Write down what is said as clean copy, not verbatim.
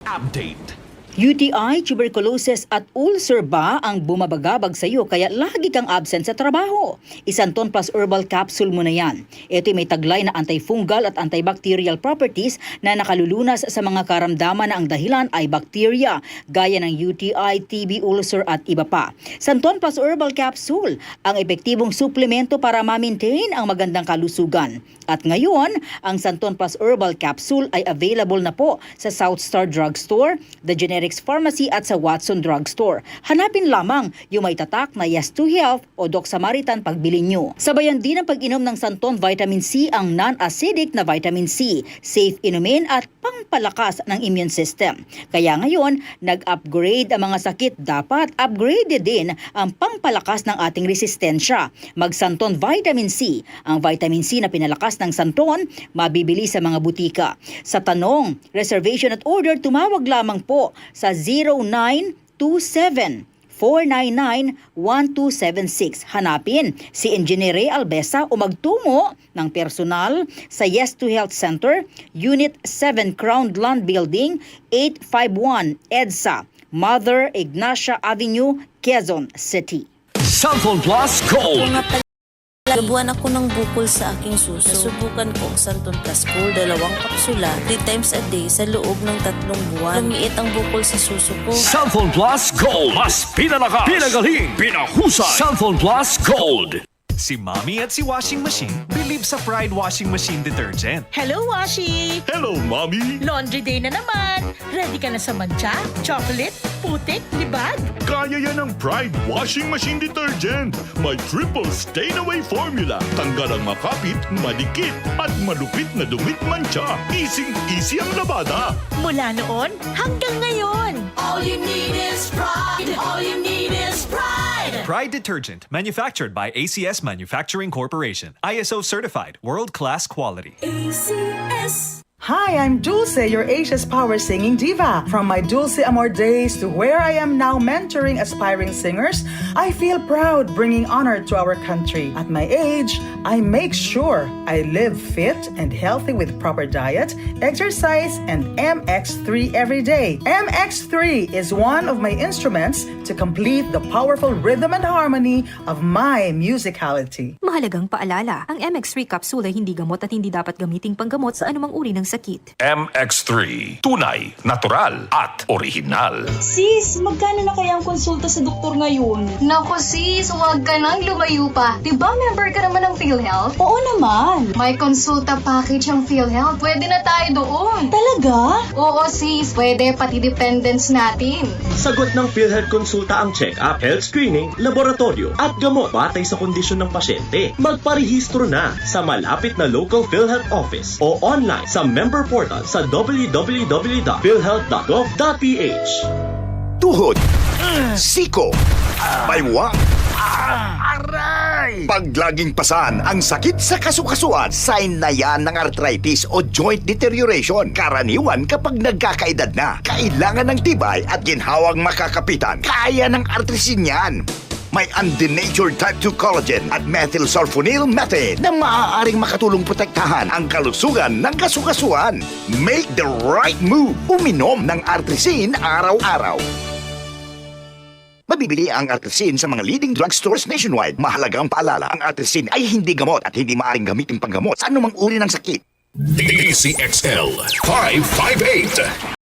Update. UTI, tuberculosis at ulcer ba ang bumabagabag sa iyo kaya lagi kang absent sa trabaho? Isanton Plus Herbal Capsule mo na yan. Ito'y may taglay na antifungal at antibacterial properties na nakalulunas sa mga karamdaman na ang dahilan ay bacteria, gaya ng UTI, TB, ulcer at iba pa. Santon Plus Herbal Capsule, ang epektibong suplemento para ma-maintain ang magandang kalusugan. At ngayon, ang Santon Plus Herbal Capsule ay available na po sa South Star Drugstore, The Generics Pharmacy at sa Watson Drugstore. Hanapin lamang yung may tatak na Yes to Health o Doc Samaritan pagbili nyo. Sabayan din ang pag-inom ng Santon Vitamin C, ang non-acidic na vitamin C, safe inumin at pangpalakas ng immune system. Kaya ngayon, nag-upgrade ang mga sakit, dapat upgraded din ang pangpalakas ng ating resistensya. Mag-Santon Vitamin C. Ang vitamin C na pinalakas ng Santon, mabibili sa mga butika. Sa tanong, reservation at order, tumawag lamang po sa 0927-499-1276. Hanapin si Engineer Ray Albesa o magtungo ng personal sa Yes to Health Center, Unit 7 Crown Land Building, 851 EDSA, Mother Ignacia Avenue, Quezon City. Santon Plus Gold. Gabuan ako ng bukol sa aking suso. Subukan ko ang Santon Plus Gold, 2 kapsula, 3 times a day sa loob ng 3 buwan. Lumiit ang bukol sa suso ko. Santon Plus Gold. Mas pinalakas, pinagaling, pinahusay. Santon Plus Gold. Si Mommy at si Washing Machine believe sa Pride Washing Machine Detergent. Hello, Washi! Hello, Mommy. Laundry day na naman! Ready ka na sa mancha, chocolate, putik, libag? Kaya yan ang Pride Washing Machine Detergent. May triple stain-away formula. Tanggal ang makapit, madikit, at malupit na dumit mancha. Easy ang labada. Mula noon hanggang ngayon. All you need is pride. All you need is pride. Pride Detergent, manufactured by ACS Manufacturing Corporation. ISO certified, world-class quality. ACS. Hi, I'm Dulce, your Asia's power singing diva. From my Dulce Amor days to where I am now mentoring aspiring singers, I feel proud bringing honor to our country. At my age, I make sure I live fit and healthy with proper diet, exercise, and MX3 every day. MX3 is one of my instruments to complete the powerful rhythm and harmony of my musicality. Mahalagang paalala, ang MX3 capsule ay hindi gamot at hindi dapat gamiting panggamot sa anumang uri ng sakit. MX3. Tunay, natural, at original. Sis, magkano na kaya ang konsulta sa doktor ngayon? Naku sis, huwag ka nang lumayo pa. Diba member ka naman ng PhilHealth? Oo naman. May konsulta package ang PhilHealth. Pwede na tayo doon. Talaga? Oo sis, pwede pati dependents natin. Sagot ng PhilHealth konsulta ang check-up, health screening, laboratorio, at gamot batay sa kondisyon ng pasyente. Magparehistro na sa malapit na local PhilHealth office o online sa member portal sa www.philhealth.gov.ph. Tuhod, siko, baywang, aray! Pag laging pasan ang sakit sa kasukasuan, sign na yan ng arthritis o joint deterioration. Karaniwan kapag nagkakaedad na, kailangan ng tibay at ginhawang makakapitan. Kaya ng artrisin yan. May undenatured type 2 collagen at methylsulfonyl methane na maaaring makatulong protektahan ang kalusugan ng kasukasuan. Make the right move. Uminom ng artrisin araw-araw. Mabibili ang artrisin sa mga leading drugstores nationwide. Mahalagang paalala, ang artrisin ay hindi gamot at hindi maaaring gamitin panggamot sa anumang uri ng sakit. DCXL 558.